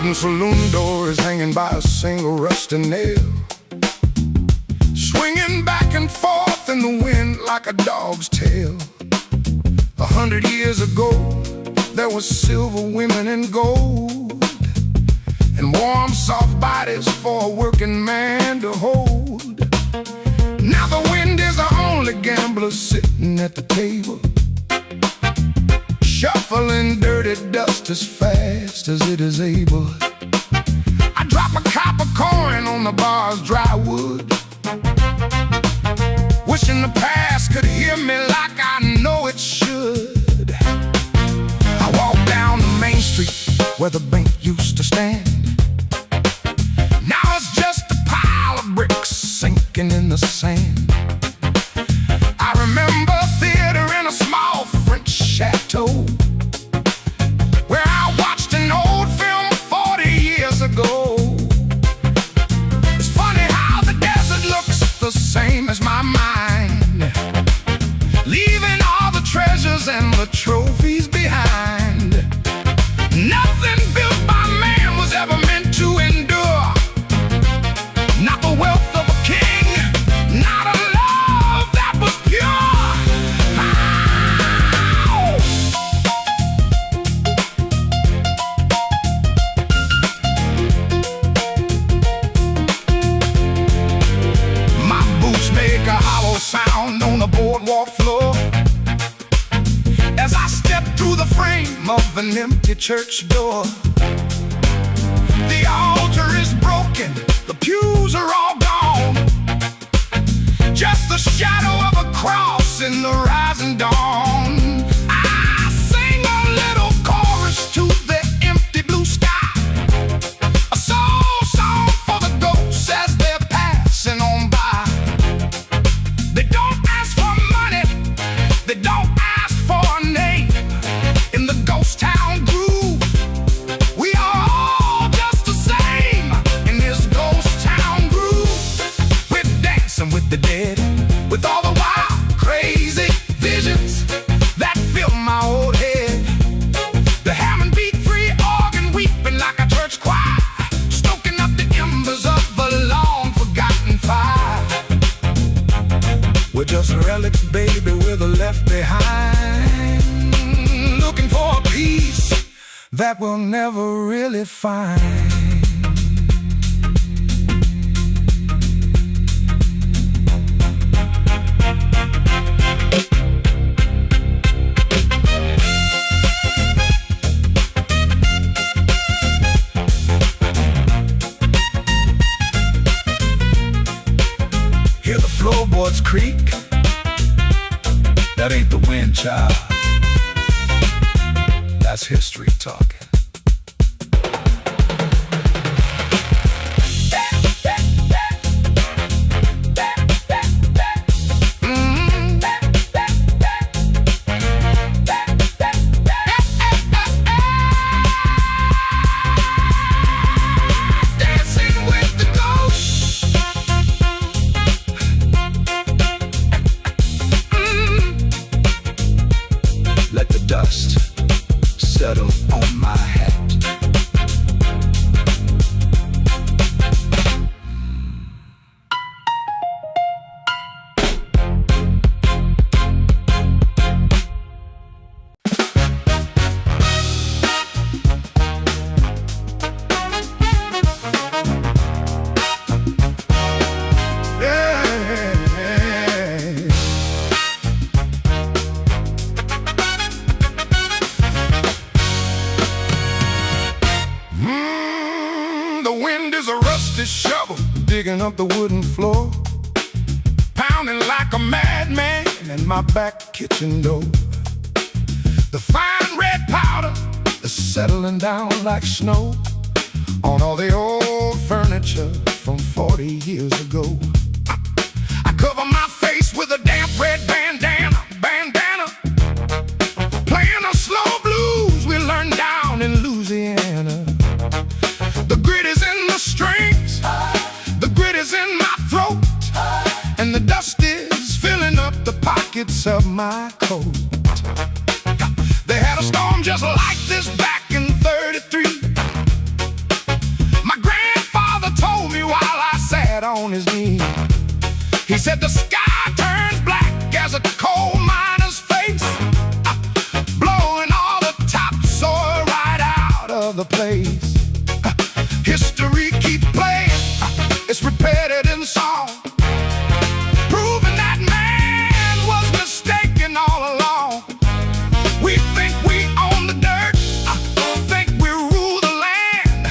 wooden saloon door is hanging by a single rusty nail, swinging back and forth in the wind like a dog's tail. 100 years ago, there was silver women and gold, and warm, soft bodies for a working man to hold. Now the wind is the only gambler sitting at the table, shuffling dirty dust as fast as it is able. I drop a copper coin on the bar's dry wood, wishing the past could hear me like I know it should. I walk down the main street where the bank used to stand. Now it's just a pile of bricks sinking in the sand. I remember theater in a small French chateau, where I watched an old film 40 years ago. It's funny how the desert looks the same as my mind, leaving all the treasures and the trophies behind. Nothing built by man was ever meant to endure, not the wealth of a king, not a love that was pure. My boots make a hollow sound on the boardwalk floor as I step through the frame of an empty church door. The altar is broken, the pews are all gone, just the shadow of a cross in the rising dawn. I sing a little chorus to the empty blue sky, a soul song for the ghosts as they're passing on by. They don't ask for money, they don't ask for a name. In the ghost town groove, we are all just the same. In this ghost town groove, we're dancing with the dead, with all the wild, crazy visions that fill my old head. The Hammond beat, free organ weeping like a church choir, stoking up the embers of a long-forgotten fire. We're just relics, baby, we're the left behind, looking for a peace that we'll never really find. Hear the floorboards creak, that ain't the wind, child, that's history talking. Let the dust settle on my hat. The wind is a rusty shovel digging up the wooden floor, pounding like a madman in my back kitchen door. The fine red powder is settling down like snow on all the old furniture from 40 years ago. I cover my face with a damp red bandana, playing the slow blues we learned down in Louisiana. The grit is in the strings, the grit is in my throat, and the dust is filling up the pockets of my coat. They had a storm just like this back in '33. had on his knee. He said the sky turns black as a coal miner's face, blowing all the topsoil right out of the place. History keeps playing, it's repeated in song, proving that man was mistaken all along. We think we own the dirt, think we rule the land,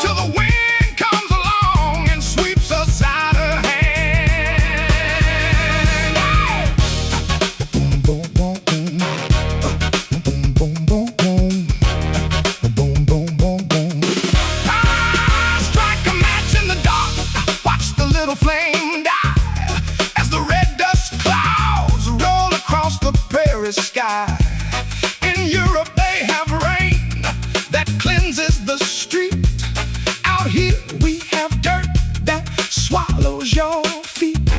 till the wind comes along and sweeps us out of hand. Boom, boom, boom, boom. Boom, boom, boom, boom. Boom, boom, boom, boom. Strike a match in the dark, watch the little flame die as the red dust clouds roll across the Paris sky. In Europe they have rain that cleanses the street. Out here we have dirt that swallows your feet.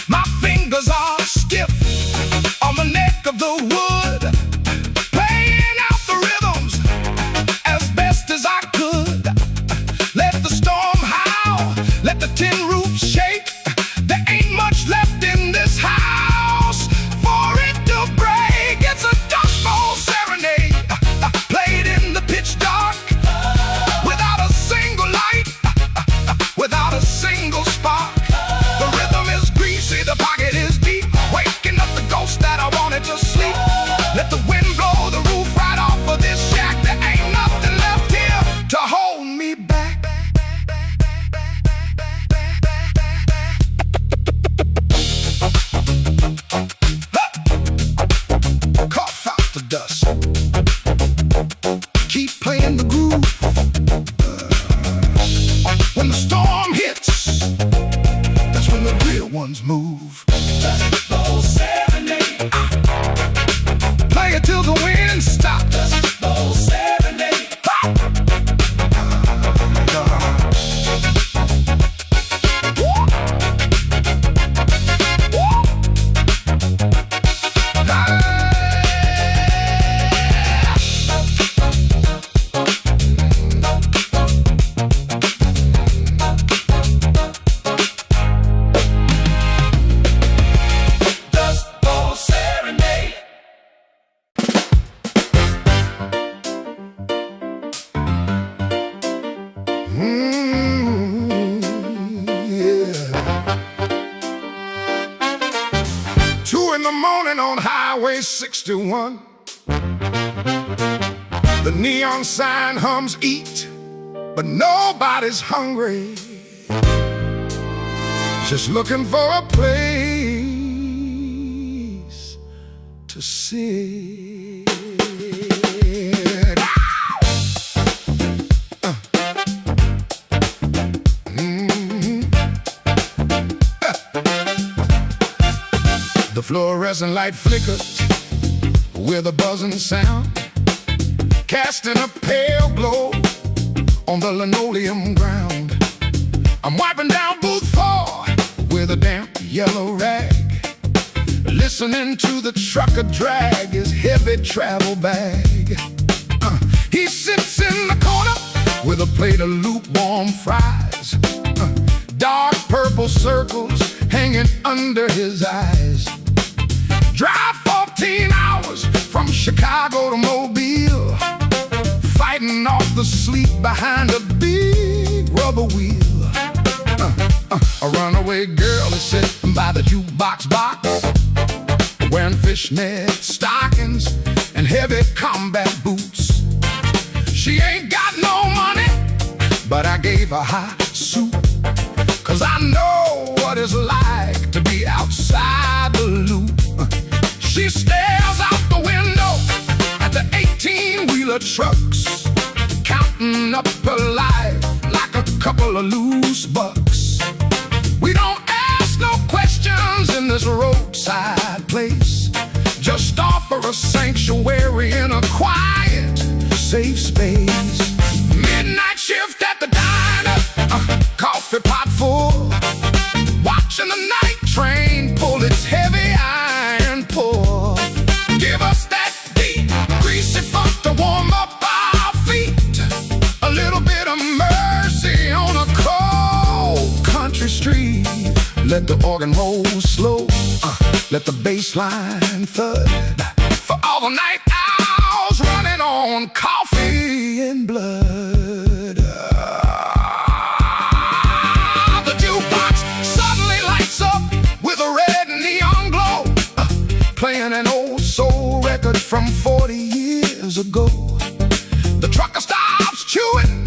My fingers are stiff on the neck of the wood, playing out the rhythms as best as I could. Let the storm howl, let the tin roof shake. There ain't much left in this house for it to break. It's a Dust Bowl serenade, played in the pitch dark, without a single light, without a single spark. The rhythm is greasy, the pocket is deep, waking up the ghost that I wanted to sleep. Let the wind blow the roof right off of this shack. There ain't nothing left here to hold me back. Cough out the dust, keep playing the groove. When the storm hits, that's when the real ones move. Dust Bowl serenade, play it till the wind stops. Dust Bowl serenade. Yeah. 2 in the morning on Highway 61. The neon sign hums eat, but nobody's hungry. Just looking for a place to sit. The fluorescent light flickers with a buzzing sound, casting a pale glow on the linoleum ground. I'm wiping down booth 4 with a damp yellow rag, listening to the trucker drag his heavy travel bag. He sits in the corner with a plate of lukewarm fries, dark purple circles hanging under his eyes. Drive 14 hours from Chicago to Mobile, fighting off the sleep behind a big rubber wheel. A runaway girl is sitting by the jukebox box, wearing fishnet stockings and heavy combat boots. She ain't got no money, but I gave her hot soup, 'cause I know what it's like to be outside the loop. She stares out the window at the 18-wheeler trucks, counting up her life like a couple of loose bucks. We don't ask no questions in this roadside place, just offer a sanctuary in a quiet, safe space. Midnight shift at the diner, coffee pot full, watching the night train pull its heavy iron pull. Give us that deep, greasy funk to warm up our feet, a little bit of mercy on a cold country street. the organ roll slow. Let the bass line thud. For all the night owls running on coffee and blood. The jukebox suddenly lights up with a red neon glow, playing an old soul record from 40 years ago. The trucker stops chewing,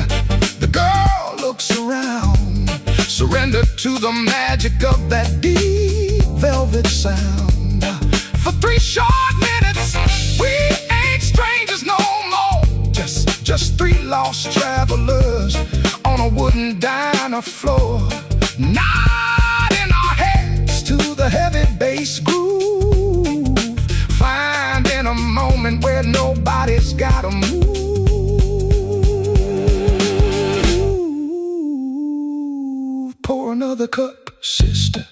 the girl looks around, surrendered to the magic of that deep velvet sound. For 3 short minutes, we ain't strangers no more. Just 3 lost travelers on a wooden diner floor, nodding our heads to the heavy bass groove, finding a moment where nobody's gotta move. Pour another cup, sister.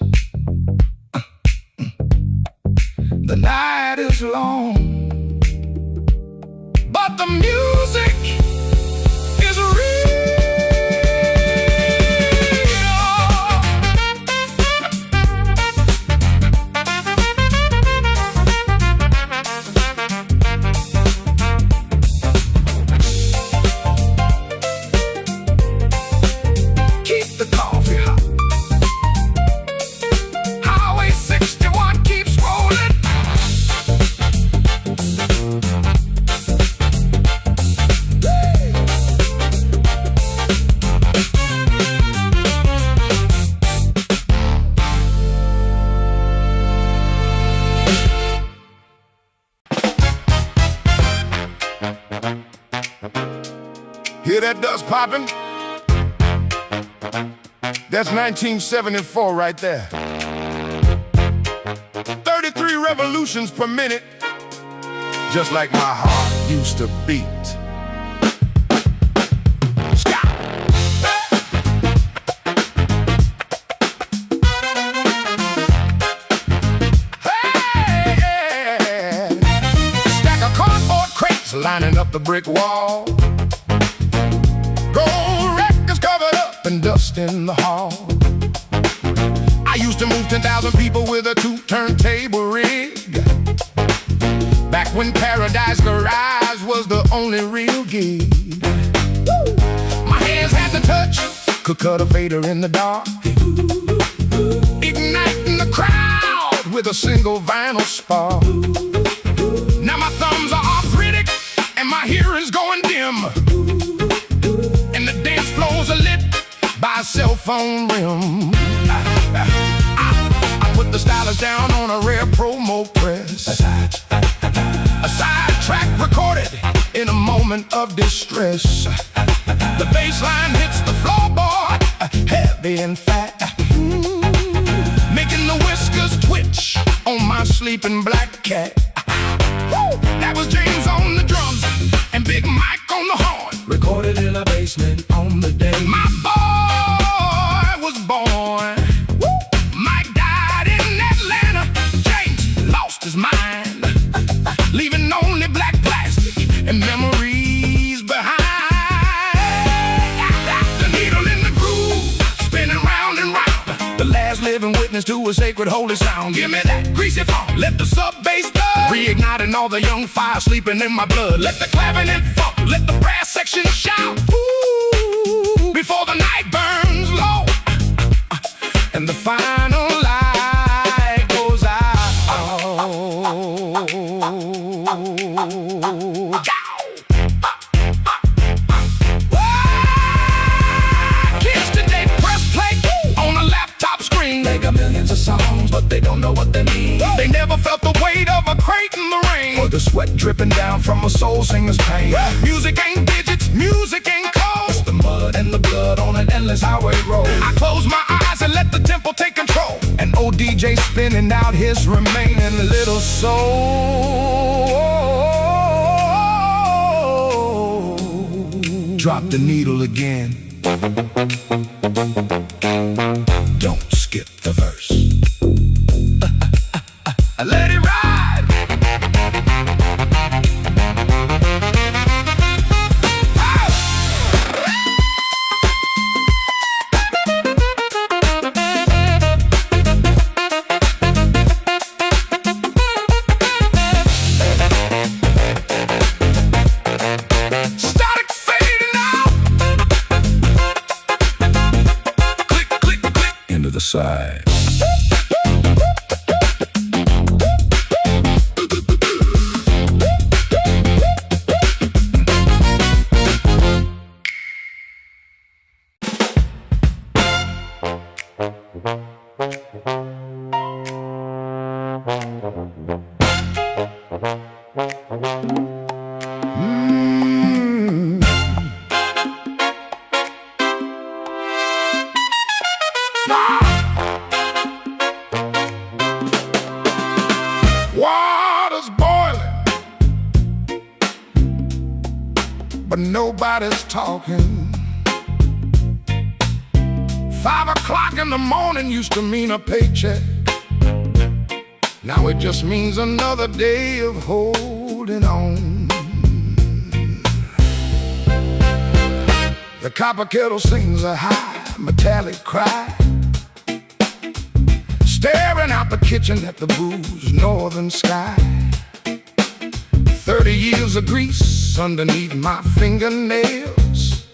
The night is long, but the music is real. Keep the coffee hot. Highway 61 keeps rolling. Hear that dust popping? That's 1974 right there. 33 revolutions per minute, just like my heart used to beat. Stop. Hey, yeah. Stack of cardboard crates lining up the brick wall. Gold records covered up and dust in the hall. I used to move 10,000 people with a 2-turntable rig, back when Paradise Garage was the only real gig. My hands had the touch, could cut a fader in the dark, igniting the crowd with a single vinyl spark. Now my thumbs are arthritic and my hearing's going dim, and the dance floors are lit by a cell phone rim. I put the stylus down on a rare promo press, a side track recorded in a moment of distress. The bass line hits the floorboard, heavy and fat, making the whiskers twitch on my sleeping black cat. That was James on the drums and Big Mike on the horn, recorded in a basement on the day my boy was born. Mike died in Atlanta, James lost his mind, leaving only black plastic and memories behind. The needle in the groove, spinning round and round, the last living witness to a sacred holy sound. Give me that greasy funk, let the sub-bass thud, reigniting all the young fire sleeping in my blood. Let the clarinet funk, let the brass section shout, ooh, before the night burns low and the final light goes out. Kids today press play on a laptop screen. They got millions of songs, but they don't know what they mean. They never felt the weight of a crate in the rain, or the sweat dripping down from a soul singer's pain. Music ain't digits, music ain't code, it's the mud and the blood on an endless highway road. I close my eyes and let the tempo take control, and old DJ spinning out his remaining little soul. Drop the needle again, don't skip the verse. Let it ride. side. Water's boiling, but nobody's talking. 5 o'clock in the morning used to mean a paycheck. Now it just means another day of holding on. The copper kettle sings a high metallic cry, staring out the kitchen at the blue's northern sky. 30 years of grease underneath my fingernails,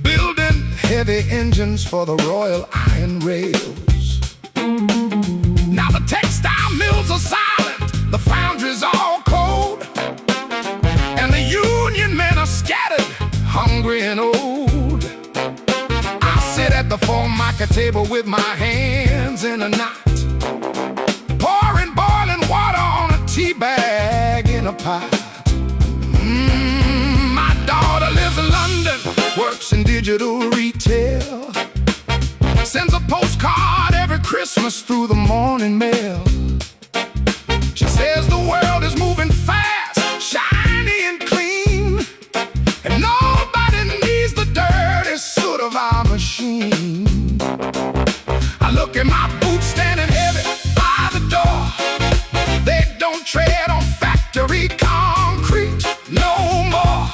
building heavy engines for the Royal Iron Rails. Now the textile mills are silent, the foundries all cold, and the union men are scattered, hungry and old. I sit at the formica table with my hands in a knot, pouring boiling water on a tea bag in a pot. My daughter lives in London, works in digital retail, sends a postcard every Christmas through the morning mail. She says the world is moving fast, shiny and clean, and nobody needs the dirty soot of our machine. I look at my boots standing heavy by the door. They don't tread on factory concrete no more.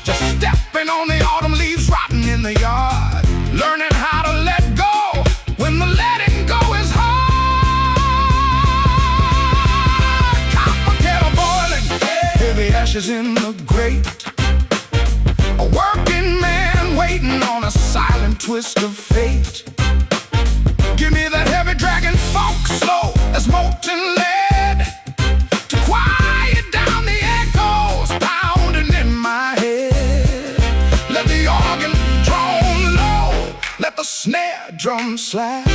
Just stepping on the autumn leaves rotting in the yard, learning how to let go when the letting go is hard. Copper kettle boiling, heavy ashes in the grate, a working man waiting on a silent twist of fate. Give me that heavy dragon funk, slow as molten lead, to quiet down the echoes pounding in my head. Let the organ drone low, let the snare drum slap,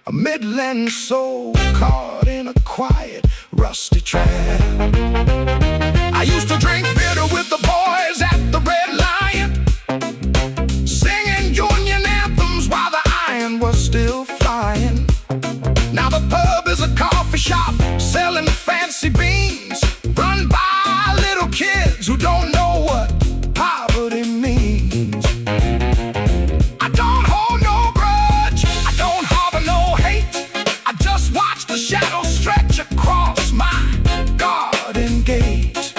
a Midland soul caught in a quiet, rusty trap. I used to drink bitter with the boys at the Red Lion, singing union anthems while the iron was still flying. Now the pub is a coffee shop selling fancy beans, run by little kids who don't know what poverty means. I don't hold no grudge, I don't harbor no hate, I just watch the shadows stretch across my garden gate.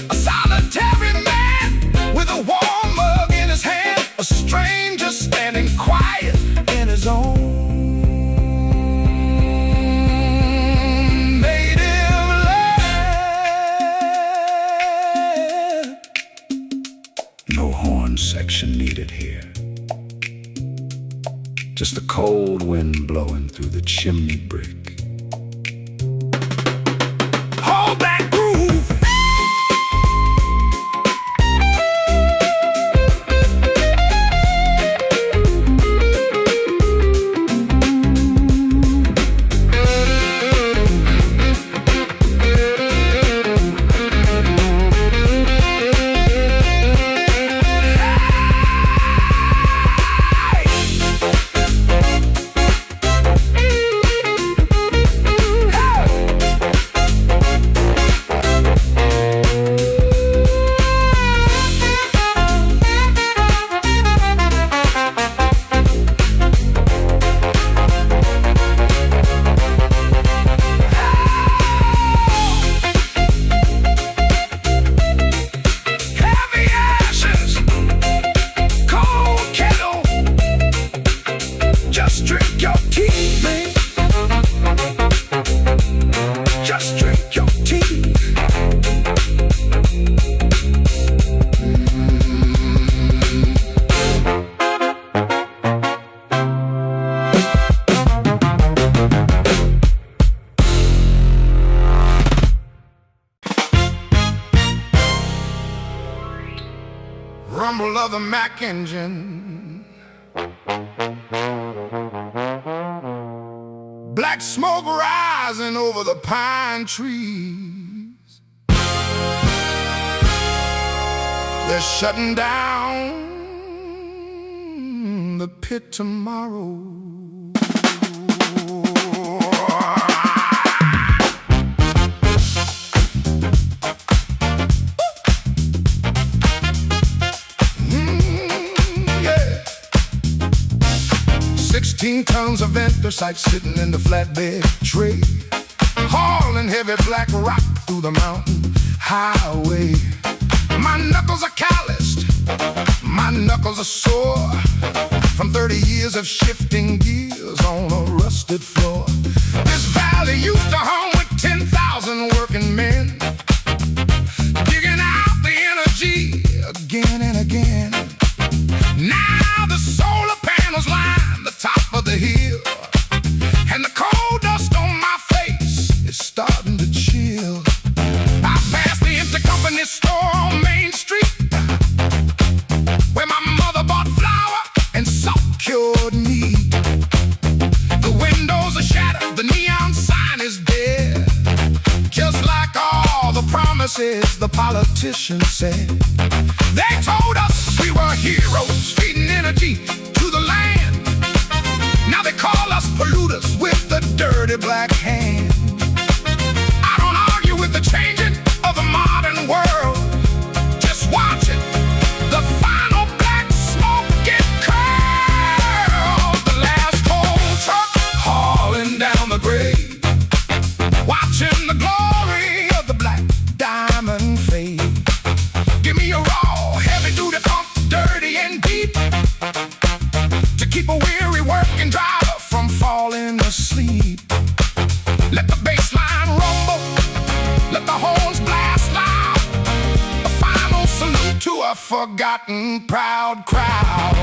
A solitary man with a warm mug in his hand, a stranger standing quiet in his own native land. No horn section needed here, just the cold wind blowing through the chimney brick. Hold that groove. rumble of the Mack engine. Black smoke rising over the pine trees. They're shutting down the pit tomorrow. 16 tons of anthracite sitting in the flatbed tray, hauling heavy black rock through the mountain highway. My knuckles are calloused, my knuckles are sore, from 30 years of shifting gears on a rusted floor. This valley used to hum with 10,000 working men, digging out the energy again and again. Now the solar panels line the top of the hill, and the cold dust on my face is starting to chill. I passed the empty company store on Main Street, where my mother bought flour and salt-cured meat. The windows are shattered, the neon sign is dead, just like all the promises the politicians said. They told us we were heroes, feeding energy to the land. Now they call us polluters with the dirty black hand. I don't argue with the changing of the modern world. Just watch it, the final black smoke get curled. The last coal truck hauling down the grade, watching the glory of the black diamond fade. Give me a raw, heavy-duty funk, dirty and deep, to keep a weary working driver from falling asleep. Let the bass line rumble, let the horns blast loud, a final salute to a forgotten proud crowd.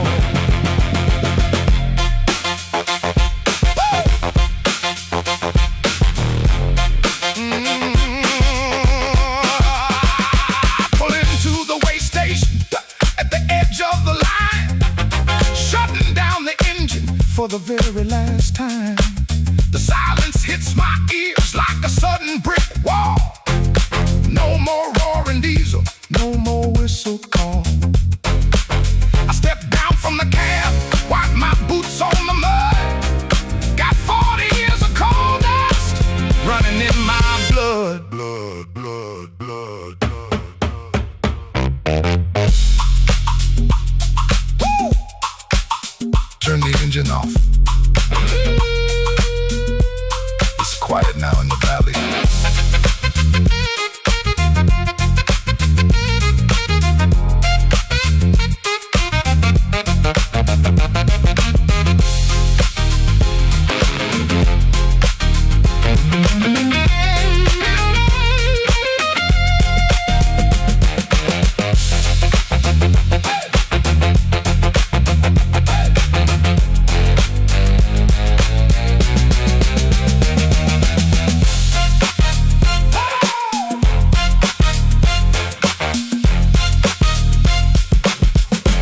Pull into the way station at the edge of the line, shutting down the engine for the very last time. The silence hits my ears like a sudden brick wall. No more roaring diesel, no more whistle call. I stepped down from the cab, wiped my boots on the mud. Got 40 years of coal dust running in my blood. Blood, blood, blood, blood, blood. Woo! Turn the engine off. It's quiet now in the valley.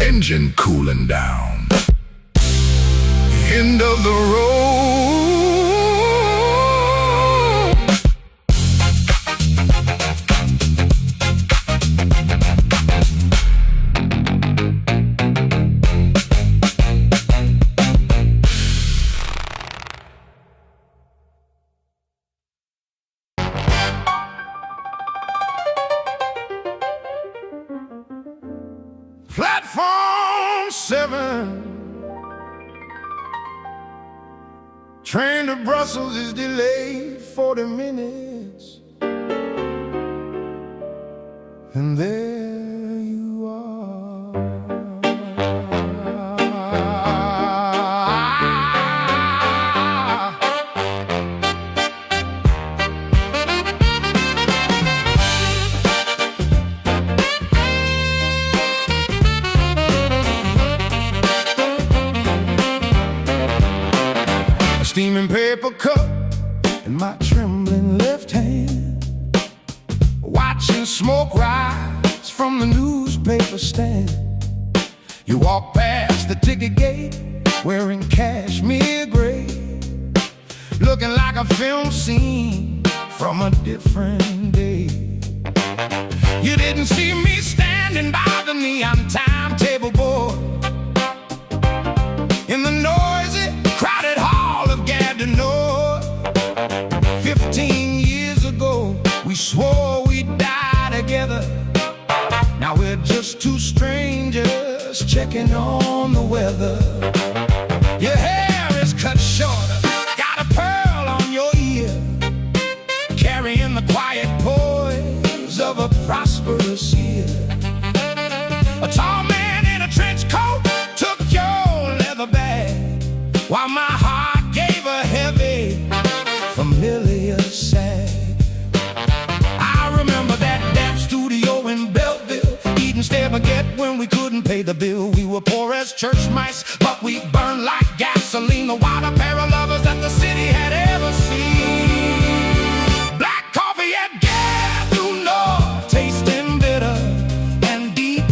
Engine cooling down. End of the road. Platform 7, train to Brussels is delayed 40 minutes, and there you are. Steaming paper cup in my trembling left hand, watching smoke rise from the newspaper stand. You walk past the ticket gate wearing cashmere gray, looking like a film scene from a different day. You didn't see me standing by the neon timetable board in the noisy, crowded hall of Gatineau. 15 years ago, we swore we'd die together. Now we're just two strangers checking on the weather. Your hair is cut shorter, got a pearl on your ear, carrying the quiet poise of a prosperous year. A tall man in a trench coat took your leather bag, while my heart gave a heavy, familiar sag. I remember that damn studio in Belleville, eating stale baguette when we couldn't pay the bill. We were poor as church mice, but we burned like gasoline, the wildest pair of lovers that the city had ever seen. Black coffee at Gatineau, tasting bitter and deep,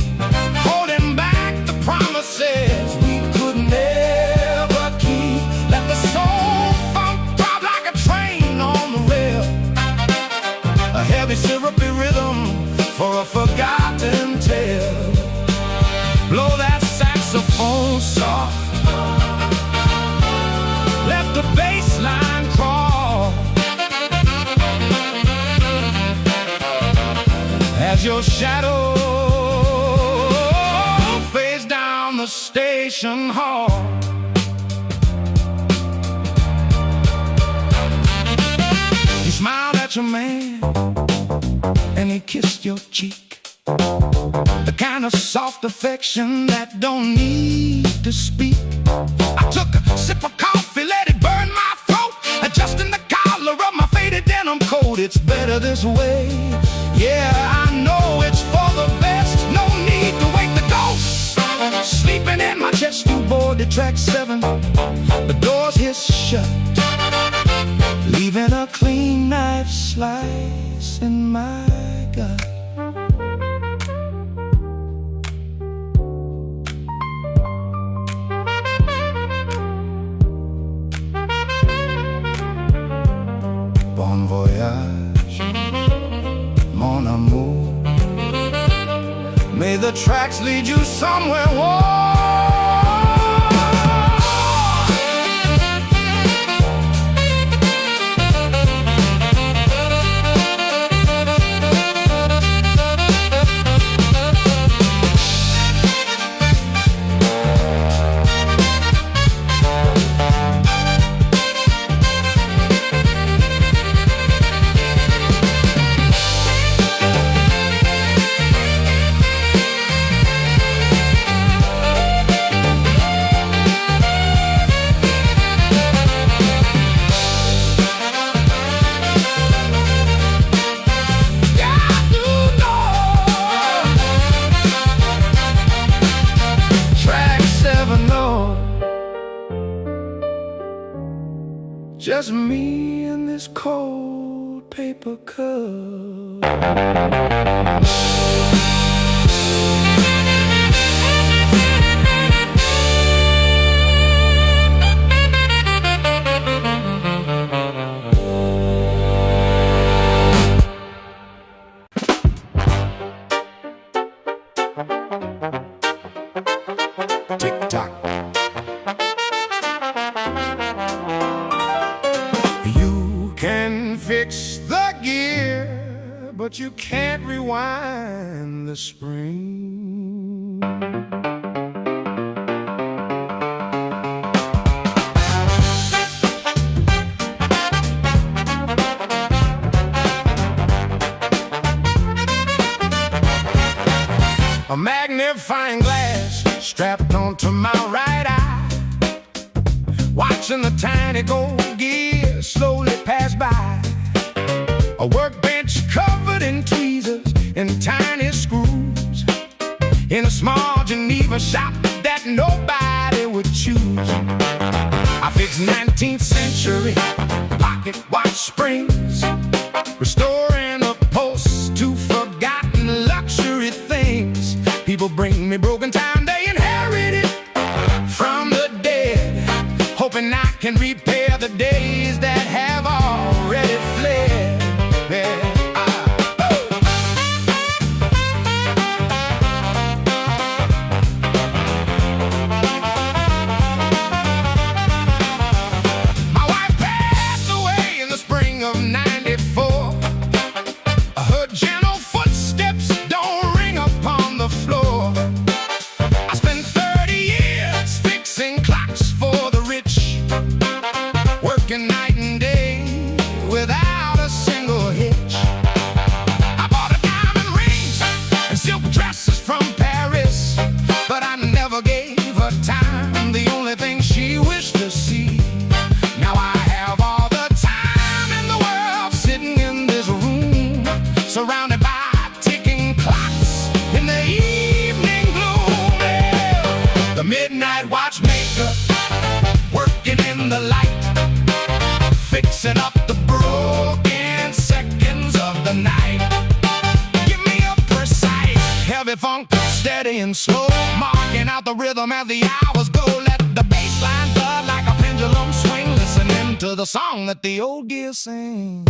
holding back the promises we could never keep. Let the soul funk throb like a train on the rail, a heavy syrupy rhythm for a forgotten tale. Blow that saxophone soft, let the bass line crawl, as your shadow fades down the station hall. You smiled at your man and he kissed your cheek, the kind of soft affection that don't need to speak. I took a sip of coffee, let it burn my throat, adjusting the collar of my faded denim coat. It's better this way, yeah, I know it's for the best. No need to wake the ghost sleeping in my chest. You boarded track 7, the doors hiss shut, leaving a clean knife slice in my gut. Bon voyage, mon amour. May the tracks lead you somewhere warm. Just me and this cold paper cup. Tick-tock. Fix the gear, but you can't rewind the spring. A magnifying glass strapped onto my right eye, watching the tiny gold gear slowly pass by. A workbench covered in tweezers and tiny screws, in a small Geneva shop that nobody would choose. I fixed 19th century pocket watch springs, restoring a post to forgotten luxury things. People bring me broken time, they inherit and repair the days that have already fled. My wife passed away in the spring of '94. Her gentle footsteps don't ring upon the floor. I spent 30 years fixing clocks for the rich, working night and day without a single hitch. I bought her diamond rings and silk dresses from Paris, but I never gave her time, the only thing she wished to see. Now I have all the time in the world sitting in this room, surrounded by ticking clocks in the evening gloom. Yeah. The midnight watchmaker, working in the light, fixing up the broken seconds of the night. Give me a precise, heavy funk, steady and slow, marking out the rhythm as the hours go. Let the bass line thud like a pendulum swing, listening to the song that the old gear sings.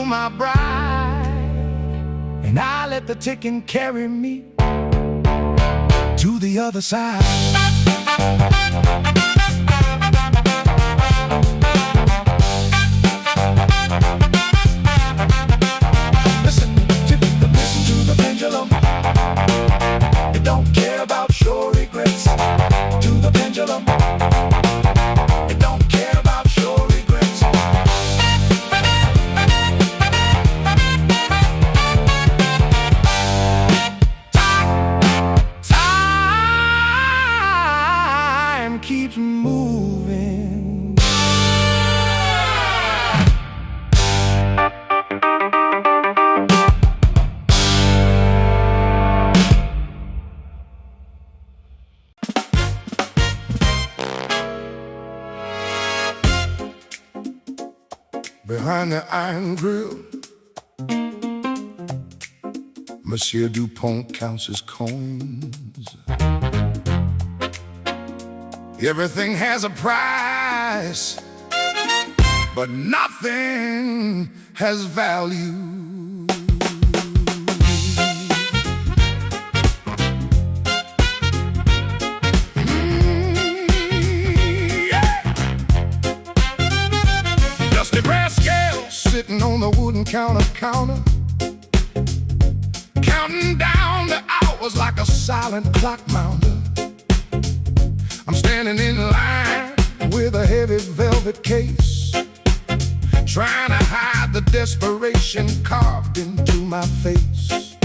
My bride, and I let the ticking carry me to the other side. Listen to the pendulum. It don't care about your regrets. To the pendulum. It don't care about your regrets. Keeps moving. Behind the iron grill, Monsieur Dupont counts his coins. Everything has a price, but nothing has value. Yeah. Dusty brass scales sitting on the wooden counter, counting down the hours like a silent clock mounder. I'm standing in line with a heavy velvet case, trying to hide the desperation carved into my face.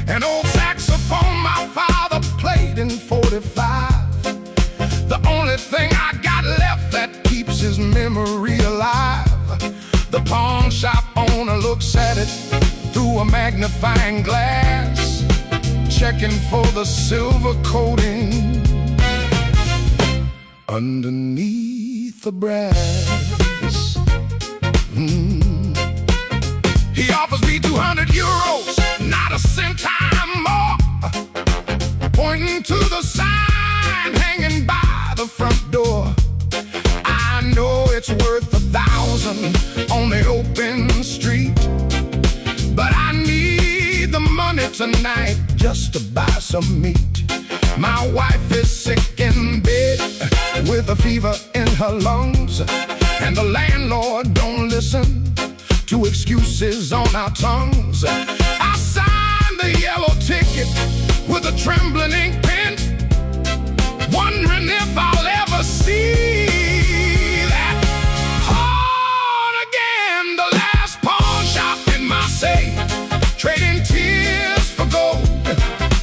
An old saxophone my father played in '45, the only thing I got left that keeps his memory alive. The pawn shop owner looks at it through a magnifying glass, checking for the silver coating underneath the brass. He offers me 200 euros, not a centime more, pointing to the sign hanging by the front door. I know it's worth 1,000 on the open street, but I need the money tonight just to buy some meat. My wife is sick in bed with a fever in her lungs, and the landlord don't listen to excuses on our tongues. I signed the yellow ticket with a trembling ink pen, wondering if I'll ever see that pawn again. The last pawn shop in Marseille, trading tears for gold,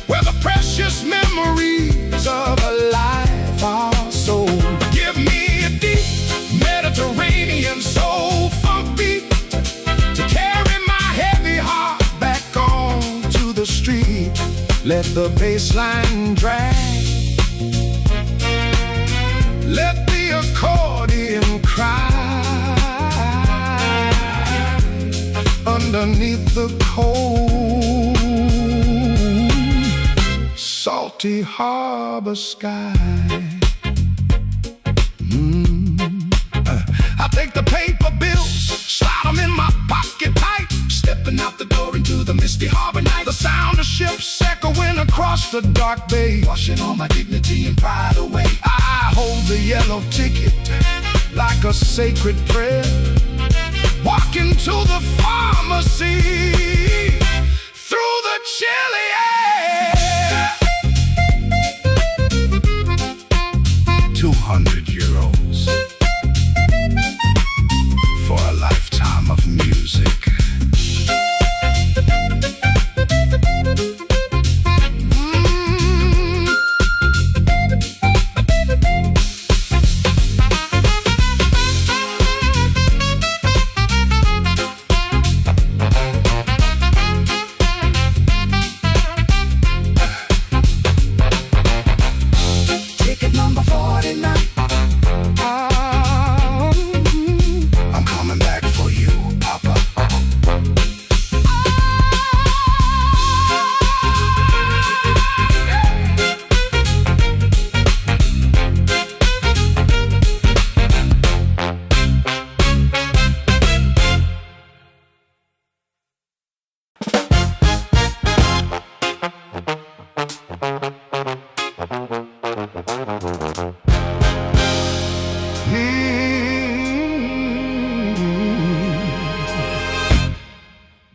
where the precious memories of a life are Let the bassline drag. Let the accordion cry underneath the cold, salty harbor sky. I take the paper bills, slide them in my pocket tight, stepping out the door into the misty harbor night. The sound of ships echoing across the dark bay, washing all my dignity and pride away. I hold the yellow ticket like a sacred prayer, walk into the pharmacy through the chilly air. 200 euros for a lifetime of music. Ticket number 49. I'm coming back for you, Papa.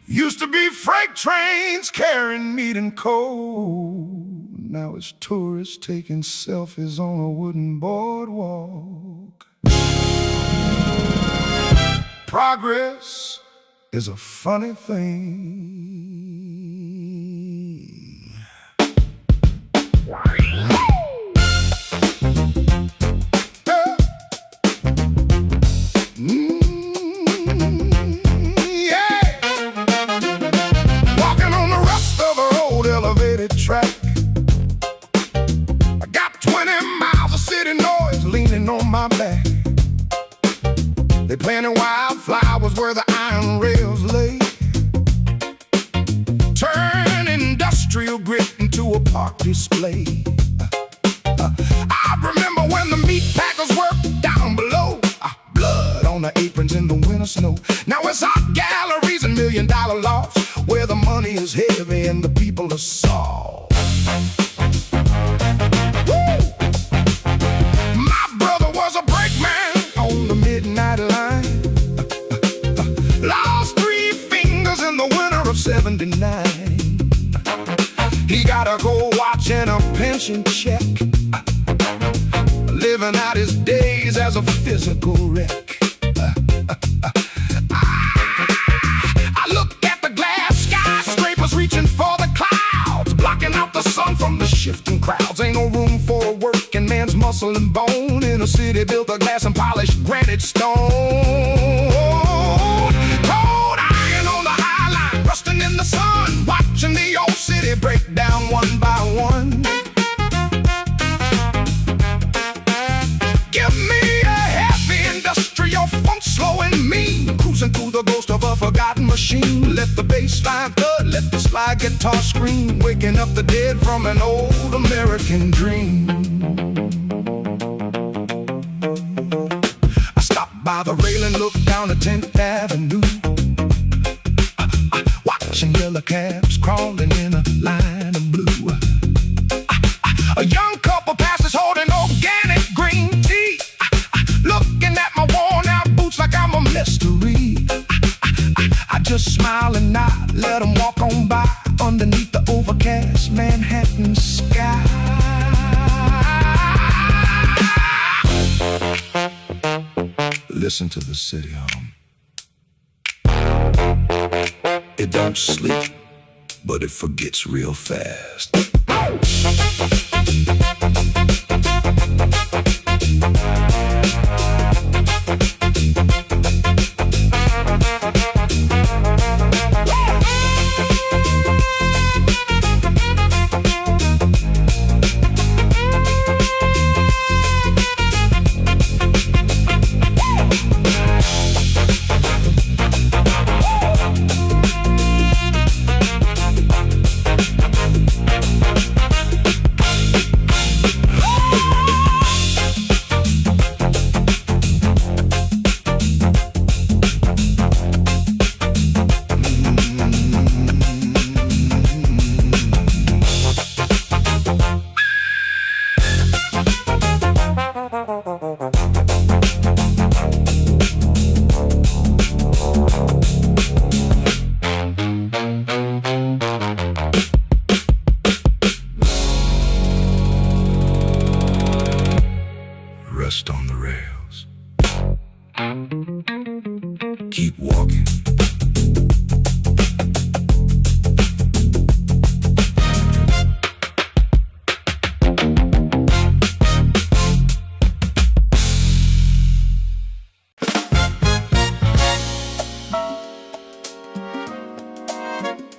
Used to be freight trains carrying meat and coal. Now it's tourists taking selfies on a wooden boardwalk. Progress is a funny thing. Track. I got 20 miles of city noise leaning on my back. They planted wildflowers where the iron rails lay, turn industrial grit into a park display. I remember when the meat packers worked down below, blood on the aprons in the winter snow. Now it's art galleries and $1 million lofts where the money is heavy and the people are soft. My brother was a brakeman on the midnight line, lost 3 fingers in the winter of '79. He got a gold watch and a pension check, living out his days as a physical wreck. I look at the glass skyscrapers reaching for the clouds, blocking out the sun from the shifting crowds. Ain't no room for a working man's muscle and bone in a city built of glass and polished granite stone. Cold iron on the high line, rusting in the sun, watching the old city break down one by one. Give me a heavy industrial funk, slow and mean, cruising through the ghost of a forgotten machine. Let the bass line thud, let the slide guitar scream, waking up the dead from an old American dream. I stopped by the railing, looked down at 10th Avenue, watching yellow cabs crawling in a line of blue. A young couple passes holding organic green tea, looking at my worn out boots like I'm a mystery. I just smile and nod, let them walk on by underneath the overcast Manhattan sky. Listen to the city hum. It don't sleep, but it forgets real fast. keep walking.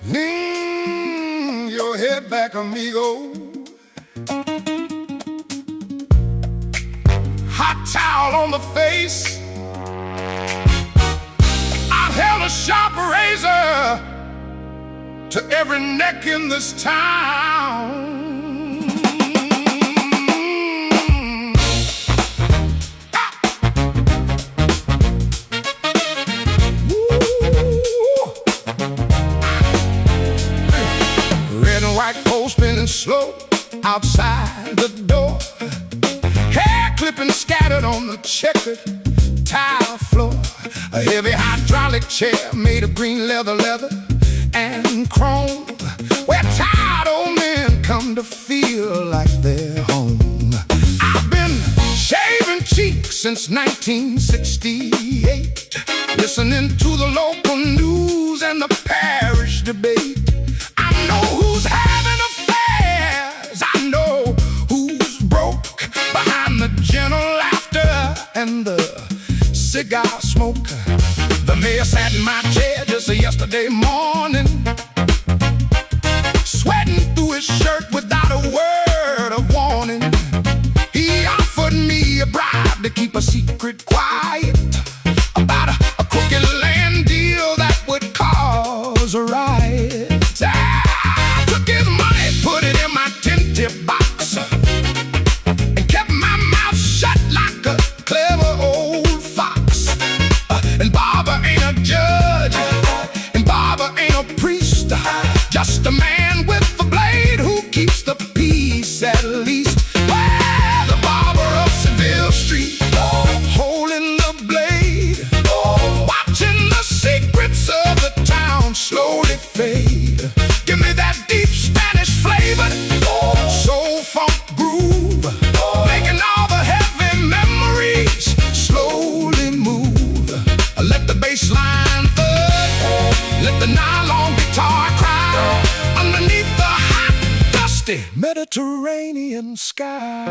Lean your head back, amigo. Hot towel on the face. I've held a sharp razor to every neck in this town. White pole spinning slow outside the door. Hair clipping scattered on the checkered tile floor. A heavy hydraulic chair made of green leather and chrome, where tired old men come to feel like they're home. I've been shaving cheeks since 1968, listening to the local news and the parish debate. I know who's having affairs, I know who's broke behind the gentle laughter and the cigar smoke. The mayor sat in my chair just yesterday morning, sweating through his shirt without a word of warning. He offered me a bribe to keep a secret quiet about a crooked land deal that would cause a riot. I took his money, put it in my tin-tip box, and kept my mouth shut like a clever old fox. And Baba ain't a judge, and Baba ain't a priest, just a man with a blade who keeps the peace at least. Well, the barber of Seville Street, holding the blade, watching the secrets of the town slowly fade. Give me that deep Spanish flavor, soul funk groove, making all the heavy memories slowly move. Let the bass line thud, let the nylon guitar cry underneath the hot, dusty Mediterranean sky.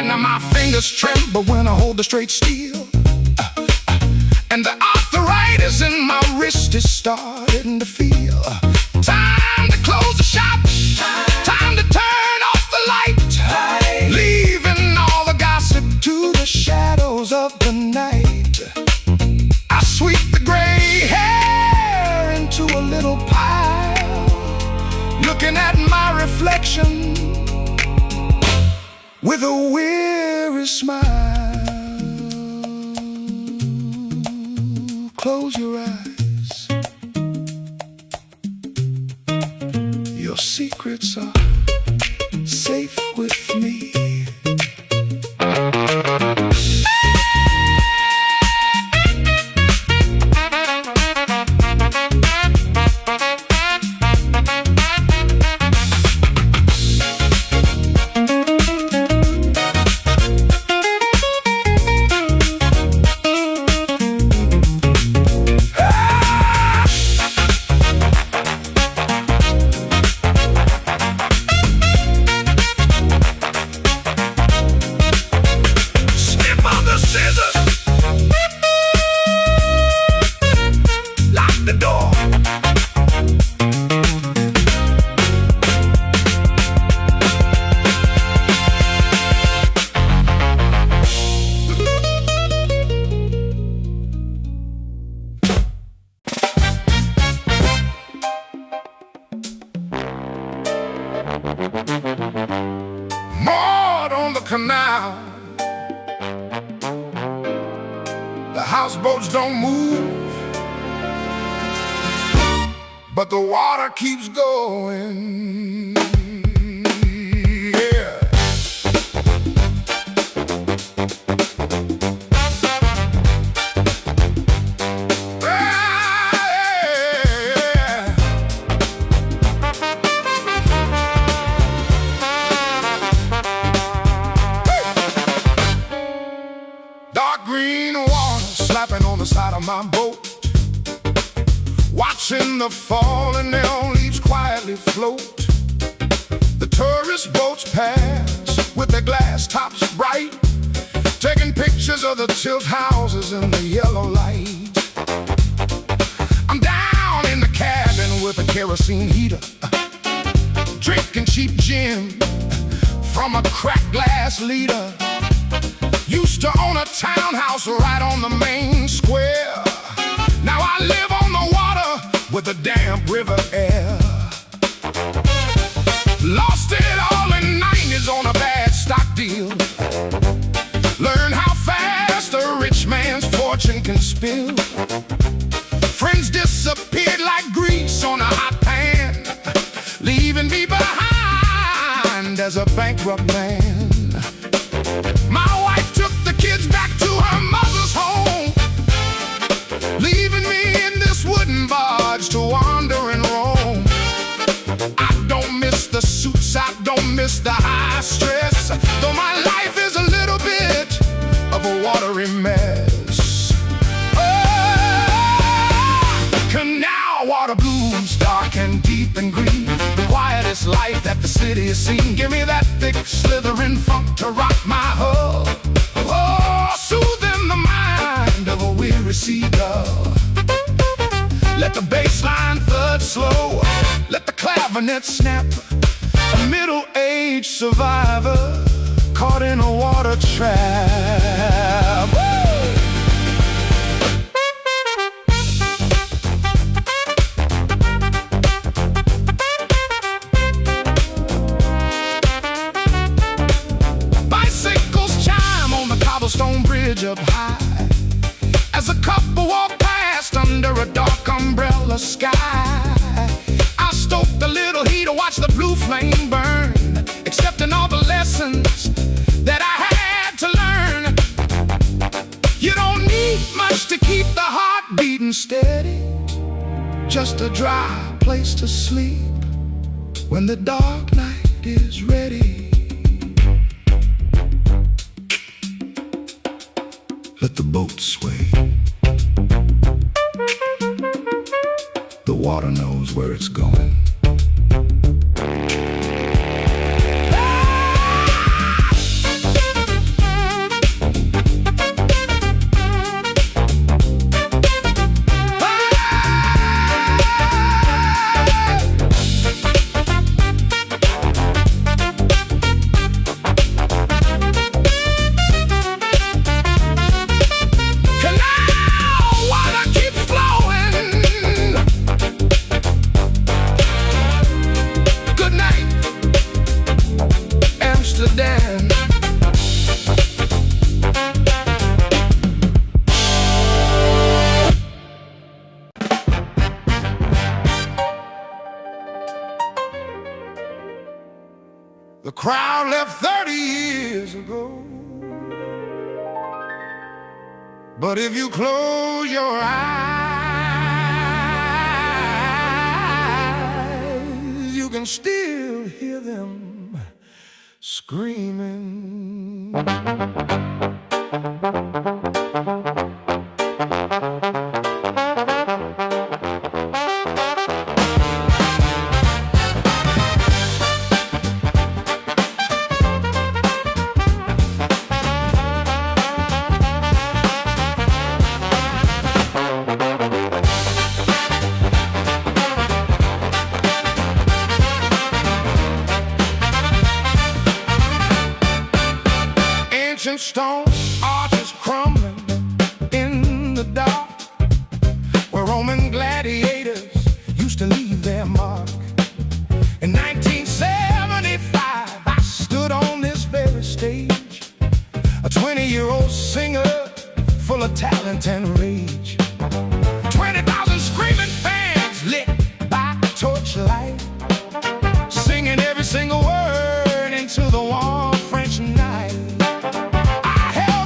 Now my fingers tremble when I hold the straight steel, and the arthritis in my wrist is starting to feel. Time to close the shop, time to turn off the light, leaving all the gossip to the shadows of the night. I sweep the gray hair into a little pile, looking at my reflection with a weary smile. Close your eyes. Your secrets are safe with me. Moored on the canal, the houseboats don't move, but the water keeps going. Yeah. Dark green water slapping on the side of my boat, watching the falling leaves quietly float. The tourist boats pass with their glass tops bright, taking pictures of the tilt houses in the yellow light. I'm down in the cabin with a kerosene heater, drinking cheap gin from a cracked glass liter. Used to own a townhouse right on the main square. Now I live on the water with the damp river air. Lost it all in 90s on a bad stock deal. Learn how fast a rich man's fortune can spill. Friends disappeared like grease on a hot pan, leaving me behind as a bankrupt man. My wife took the kids back to her mother's home, leaving me in this wooden barge to wander and roam. I don't miss the suits, I don't miss the high stress, though my life is a little bit of a watery mess. Canal water blooms, dark and deep and green, the quietest life that the city has seen. Give me that thick slithering funk to rock my hull, oh, soothing the mind of a weary seagull. Let the bass line thud slow, let the clavinet snap. A middle-aged survivor caught in a water trap. Woo! Stone bridge up high, as a couple walk past under a dark umbrella sky. I stoked a little heat to watch the blue flame burn, accepting all the lessons that I had to learn. You don't need much to keep the heart beating steady, just a dry place to sleep when the dark night is ready. Let the boat sway. The water knows where it's going. The crowd left 30 years ago, but if you close your eyes, you can still hear them screaming. Ancient stone arches crumbling in the dark, where Roman gladiators used to leave their mark. In 1975, I stood on this very stage, a 20-year-old singer full of talent and rage. 20,000 screaming fans lit by torchlight, singing every single word into the warm French night. I held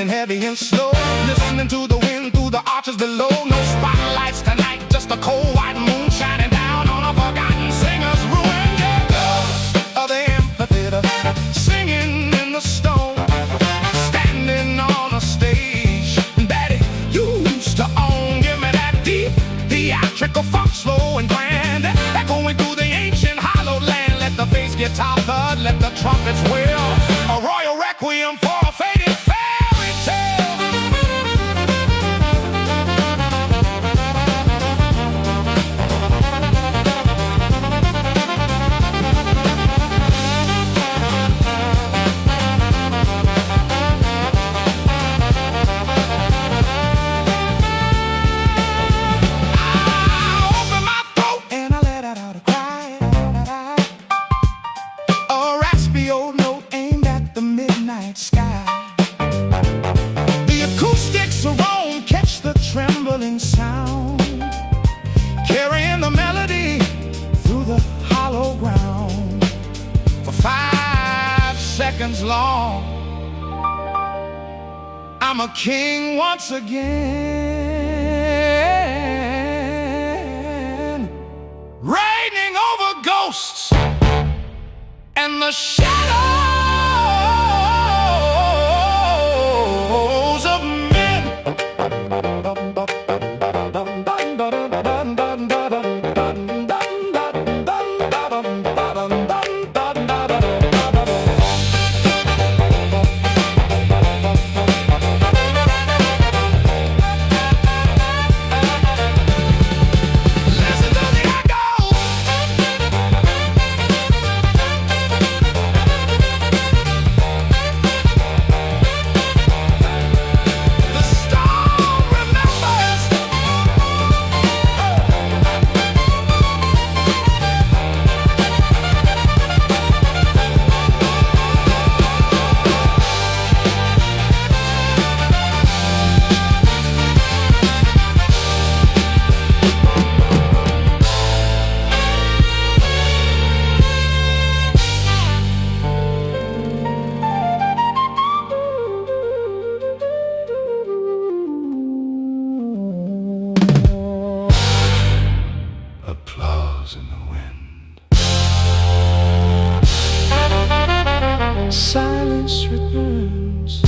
breathing heavy and slow, listening to the wind through the arches below. No spotlights tonight, just a cold white moon shining down on a forgotten singer's ruin. Yeah, ghosts of the amphitheater, singing in the stone, standing on a stage that it used to own. Give me that deep theatrical funk, slow and grand, echoing through the ancient hollow land. Let the bass guitar thud, let the trumpets wail, a royal requiem for a faded fairy tale. Sound, carrying the melody through the hollow ground for 5 seconds long. I'm a king once again, reigning over ghosts and the shadows of men. Applause in the wind. Silence returns.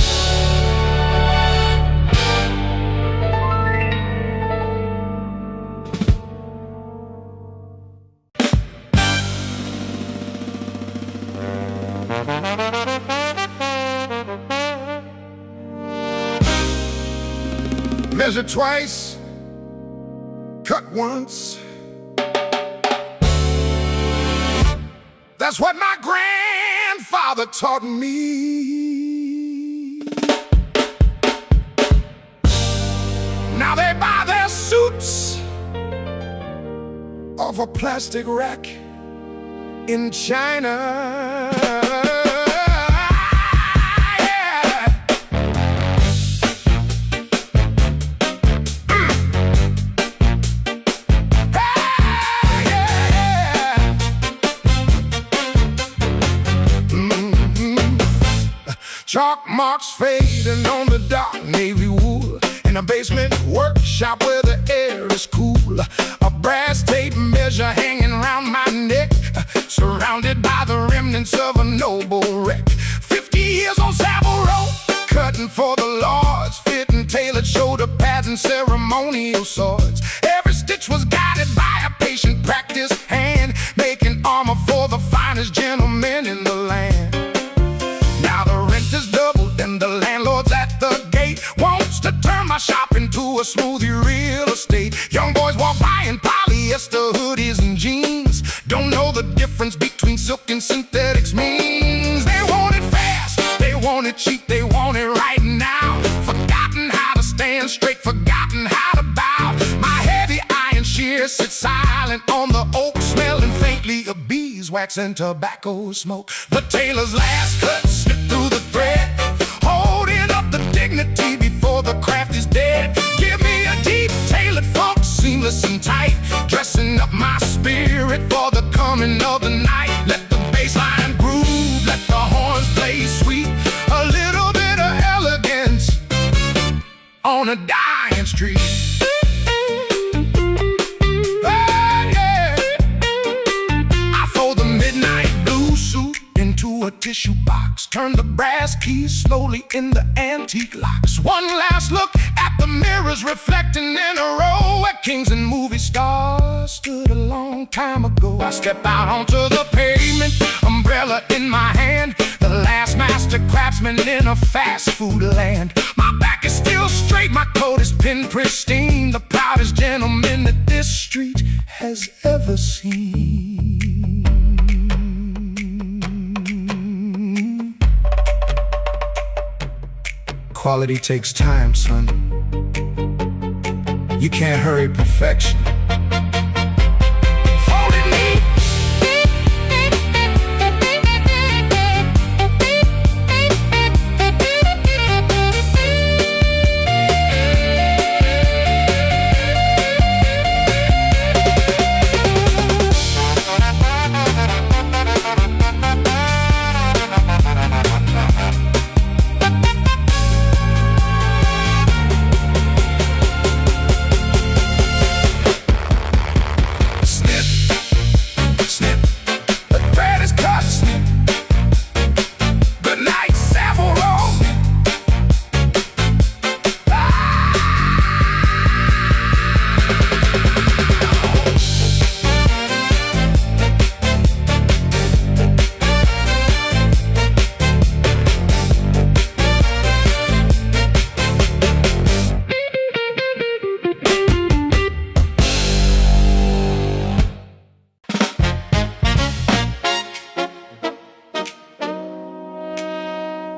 Measure twice, cut once. That's what my grandfather taught me. Now they buy their suits off a plastic rack in China. Chalk marks fading on the dark navy wool, in a basement workshop where the air is cool. A brass tape measure hanging around my neck, surrounded by the remnants of a noble wreck. 50 years on Savile Row, cutting for the lords, fitting tailored shoulder pads and ceremonial swords. Every stitch was guided by a patient practiced hand, making armor for the finest gentlemen in the land. Now the rent is doubled and the landlord's at the gate, wants to turn my shop into a smoothie real estate. Young boys walk by in polyester hoodies and jeans, don't know the difference between silk and synthetics means. They want it fast, they want it cheap, they want it right now. Forgotten how to stand straight, forgotten how to bow. My heavy iron shears sit silent on the oak, smelling faintly of beeswax and tobacco smoke. The tailor's last cut slipped through the thread, holding up the dignity before the craft is dead. Give me a deep tailored funk, seamless and tight, dressing up my spirit for the coming of the night. Let the bass line groove, let the horns play sweet, a little bit of elegance on a dying street. I throw the midnight blue suit into a tissue box, turn the brass keys slowly in the antique locks. One last look at the mirrors reflecting in a row where kings and movie stars stood a long time ago. I step out onto the pavement, umbrella in my hand, the last master craftsman in a fast food land. My back is still straight, my coat is pin pristine, the proudest gentleman that this street has ever seen. Quality takes time, son. You can't hurry perfection.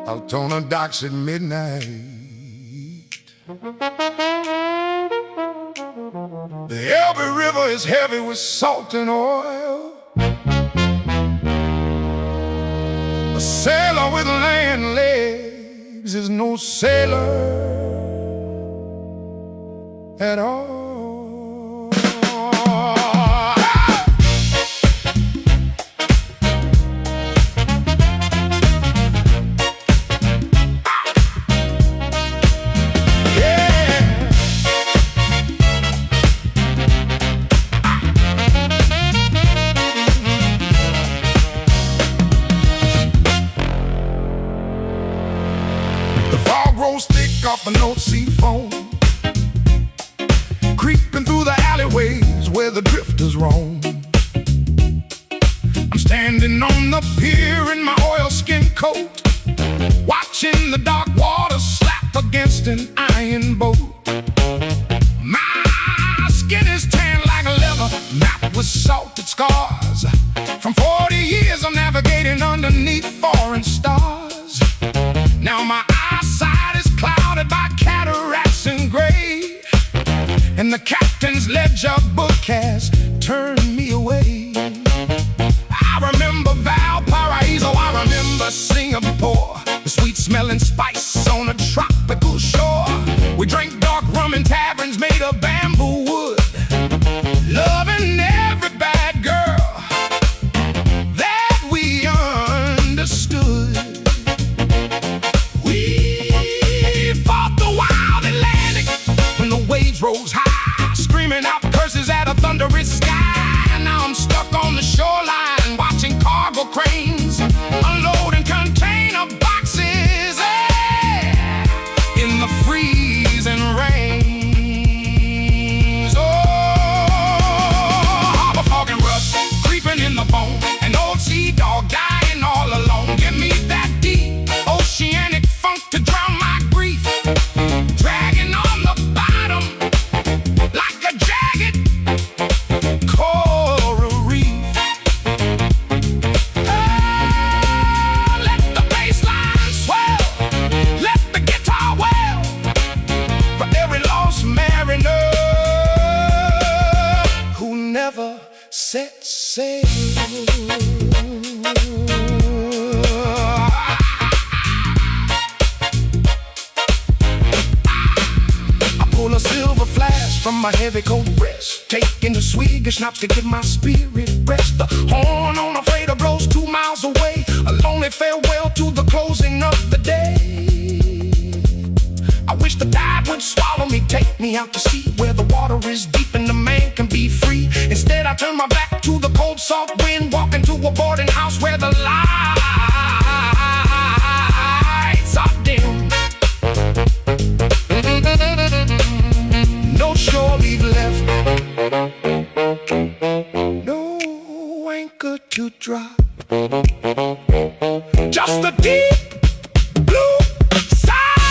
Out on the docks at midnight, the Elbe River is heavy with salt and oil. A sailor with land legs is no sailor at all. Rose thick off an old sea foam, creeping through the alleyways where the drifters roam. I'm standing on the pier in my oilskin coat, watching the dark water slap against an iron boat. My skin is tan like leather, mapped with salted scars. From 40 years of navigating underneath foreign stars. Now my eyesight is clouded by cataracts and gray, and the captain's ledger book has turned me away. I remember Valparaiso, I remember Singapore, the sweet smelling spice on a tropical shore. We drank dark rum in taverns made of bamboo wood, loving every bad girl that we understood. Rose high, screaming out curses at a thunderous sky. Now I'm stuck on the shoreline, watching cargo cranes unloading container boxes in the freezing rains. Oh, harbor fog and rust creeping in the bone, an old sea dog dying all alone. Give me that deep oceanic funk to drown my grief, dragging on the bottom like a jagged coral reef. Oh, let the bassline swell, let the guitar wail for every lost mariner who never set sail. A silver flash from my heavy coat breast, taking a swig of schnapps to give my spirit rest. The horn on a freighter blows 2 miles away, a lonely farewell to the closing of the day. I wish the tide would swallow me, take me out to sea where the water is deep and the man can be free. Instead I turn my back to the cold soft wind, walk into a boarding house where the lights are dim. No shore we've left, no anchor to drop, just a deep blue silence.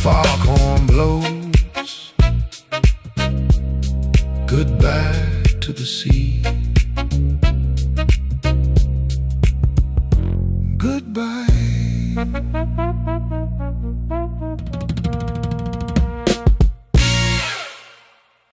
Foghorn blows